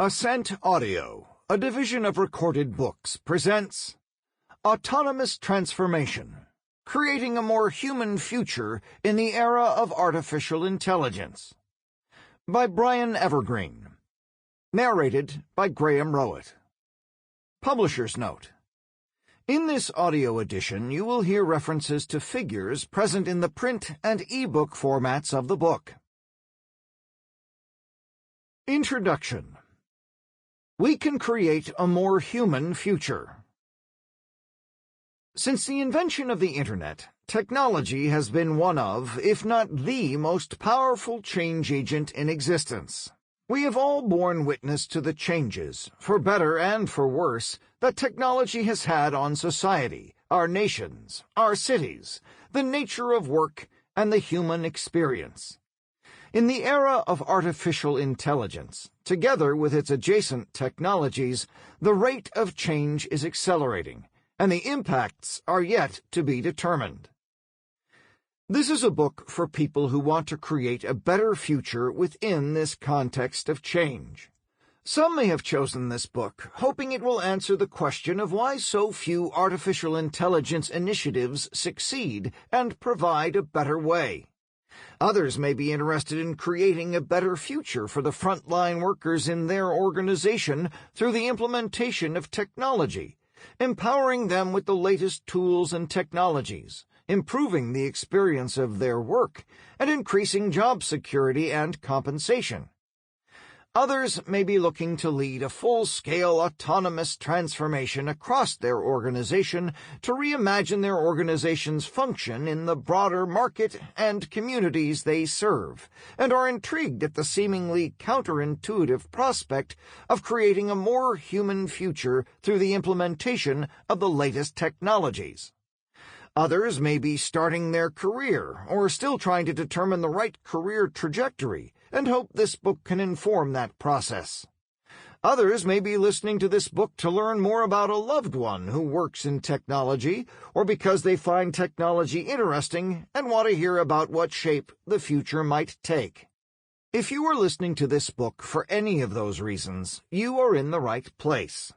Ascent Audio, a division of Recorded Books, presents Autonomous Transformation, Creating a More Human Future in the Era of Artificial Intelligence, by Brian Evergreen. Narrated by Graham Rowat. Publisher's Note. In this audio edition, you will hear references to figures present in the print and e-book formats of the book. Introduction. We can create a more human future. Since the invention of the Internet, technology has been one of, if not the most powerful change agent in existence. We have all borne witness to the changes, for better and for worse, that technology has had on society, our nations, our cities, the nature of work, and the human experience. In the era of artificial intelligence, together with its adjacent technologies, the rate of change is accelerating, and the impacts are yet to be determined. This is a book for people who want to create a better future within this context of change. Some may have chosen this book, hoping it will answer the question of why so few artificial intelligence initiatives succeed and provide a better way. Others may be interested in creating a better future for the frontline workers in their organization through the implementation of technology, empowering them with the latest tools and technologies, improving the experience of their work, and increasing job security and compensation. Others may be looking to lead a full-scale autonomous transformation across their organization to reimagine their organization's function in the broader market and communities they serve, and are intrigued at the seemingly counterintuitive prospect of creating a more human future through the implementation of the latest technologies. Others may be starting their career or still trying to determine the right career trajectory and hope this book can inform that process. Others may be listening to this book to learn more about a loved one who works in technology or because they find technology interesting and want to hear about what shape the future might take. If you are listening to this book for any of those reasons, you are in the right place.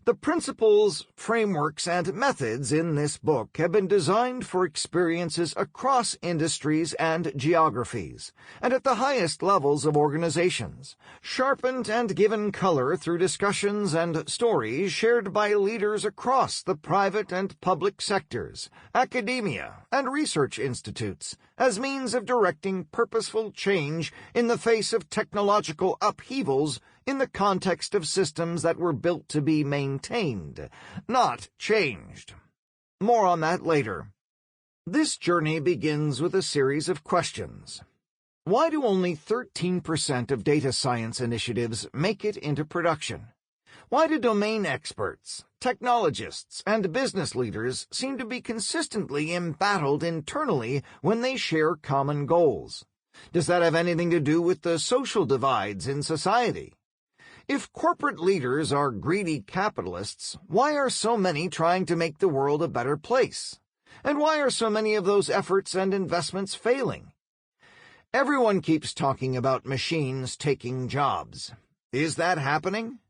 The principles, frameworks, and methods in this book have been designed for experiences across industries and geographies, and at the highest levels of organizations, sharpened and given color through discussions and stories shared by leaders across the private and public sectors, academia, and research institutes, as means of directing purposeful change in the face of technological upheavals in the context of systems that were built to be maintained, not changed. More on that later. This journey begins with a series of questions. Why do only 13% of data science initiatives make it into production? Why do domain experts, technologists, and business leaders seem to be consistently embattled internally when they share common goals? Does that have anything to do with the social divides in society? If corporate leaders are greedy capitalists, why are so many trying to make the world a better place? And why are so many of those efforts and investments failing? Everyone keeps talking about machines taking jobs. Is that happening?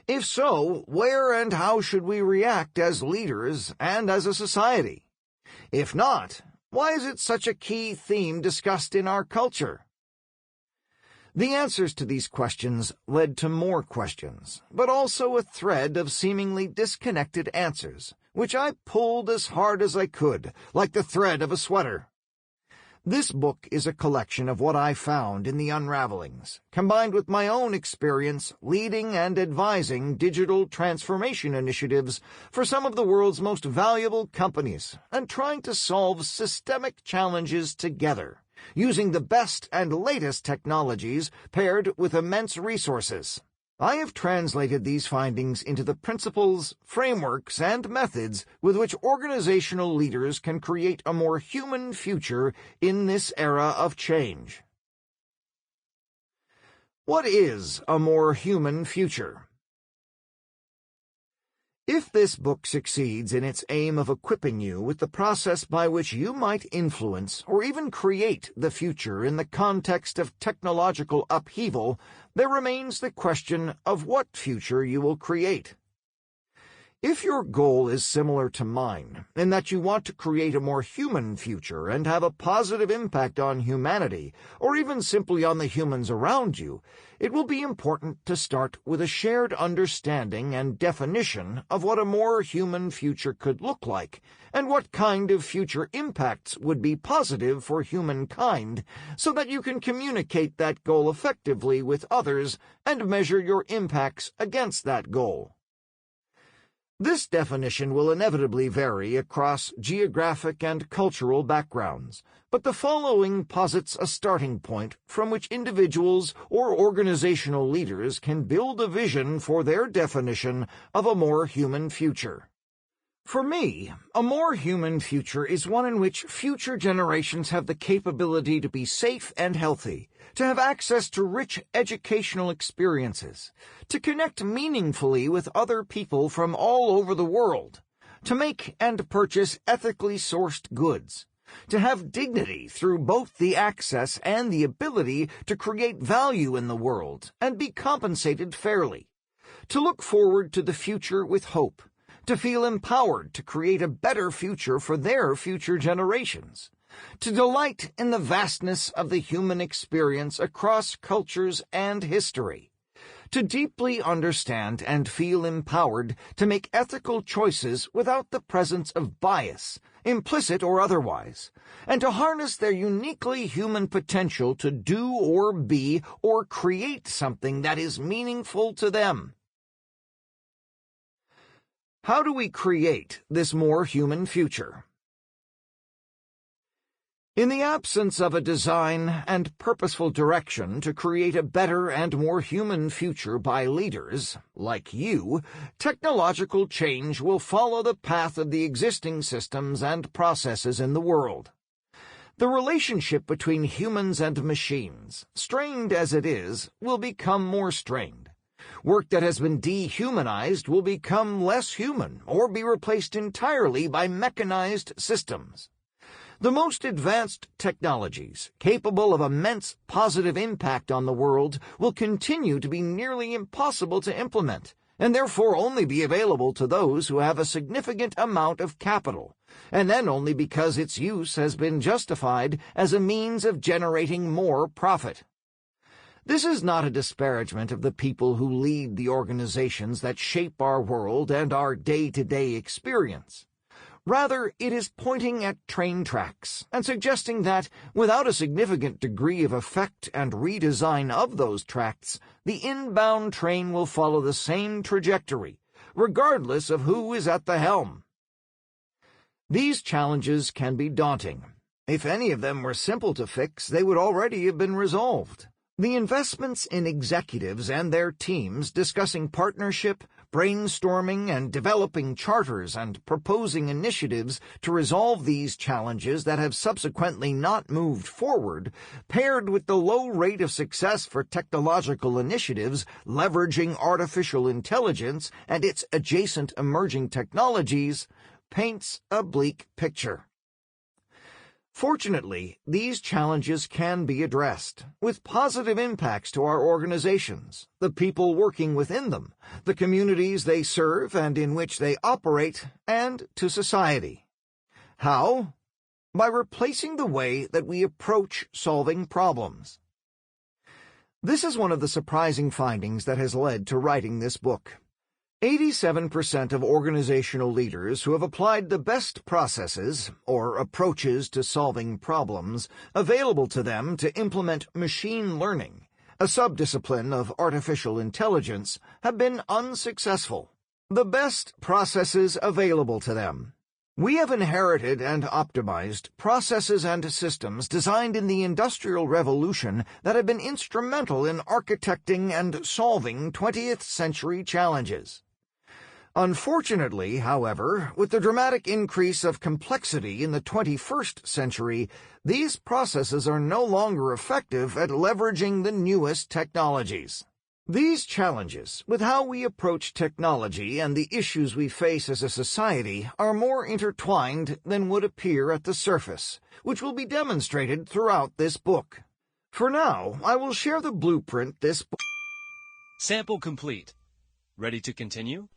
If so, where and how should we react as leaders and as a society? If not, why is it such a key theme discussed in our culture? The answers to these questions led to more questions, but also a thread of seemingly disconnected answers, which I pulled as hard as I could, like the thread of a sweater. This book is a collection of what I found in the unravelings, combined with my own experience leading and advising digital transformation initiatives for some of the world's most valuable companies and trying to solve systemic challenges together, using the best and latest technologies paired with immense resources. I have translated these findings into the principles, frameworks, and methods with which organizational leaders can create a more human future in this era of change. What is a more human future? If this book succeeds in its aim of equipping you with the process by which you might influence or even create the future in the context of technological upheaval, there remains the question of what future you will create. If your goal is similar to mine, in that you want to create a more human future and have a positive impact on humanity, or even simply on the humans around you, it will be important to start with a shared understanding and definition of what a more human future could look like, and what kind of future impacts would be positive for humankind, so that you can communicate that goal effectively with others and measure your impacts against that goal. This definition will inevitably vary across geographic and cultural backgrounds, but the following posits a starting point from which individuals or organizational leaders can build a vision for their definition of a more human future. For me, a more human future is one in which future generations have the capability to be safe and healthy, to have access to rich educational experiences, to connect meaningfully with other people from all over the world, to make and purchase ethically sourced goods, to have dignity through both the access and the ability to create value in the world and be compensated fairly, to look forward to the future with hope, to feel empowered to create a better future for their future generations, to delight in the vastness of the human experience across cultures and history, to deeply understand and feel empowered to make ethical choices without the presence of bias, implicit or otherwise, and to harness their uniquely human potential to do or be or create something that is meaningful to them. How do we create this more human future? In the absence of a design and purposeful direction to create a better and more human future by leaders, like you, technological change will follow the path of the existing systems and processes in the world. The relationship between humans and machines, strained as it is, will become more strained. Work that has been dehumanized will become less human or be replaced entirely by mechanized systems. The most advanced technologies, capable of immense positive impact on the world, will continue to be nearly impossible to implement, and therefore only be available to those who have a significant amount of capital, and then only because its use has been justified as a means of generating more profit. This is not a disparagement of the people who lead the organizations that shape our world and our day-to-day experience. Rather, it is pointing at train tracks and suggesting that, without a significant degree of effect and redesign of those tracks, the inbound train will follow the same trajectory, regardless of who is at the helm. These challenges can be daunting. If any of them were simple to fix, they would already have been resolved. The investments in executives and their teams discussing partnership, brainstorming, and developing charters and proposing initiatives to resolve these challenges that have subsequently not moved forward, paired with the low rate of success for technological initiatives leveraging artificial intelligence and its adjacent emerging technologies, paints a bleak picture. Fortunately, these challenges can be addressed, with positive impacts to our organizations, the people working within them, the communities they serve and in which they operate, and to society. How? By replacing the way that we approach solving problems. This is one of the surprising findings that has led to writing this book. 87% of organizational leaders who have applied the best processes or approaches to solving problems available to them to implement machine learning, a subdiscipline of artificial intelligence, have been unsuccessful. The best processes available to them. We have inherited and optimized processes and systems designed in the Industrial Revolution that have been instrumental in architecting and solving 20th century challenges. Unfortunately, however, with the dramatic increase of complexity in the 21st century, these processes are no longer effective at leveraging the newest technologies. These challenges, with how we approach technology and the issues we face as a society, are more intertwined than would appear at the surface, which will be demonstrated throughout this book. For now, I will share the blueprint this book. Sample complete. Ready to continue?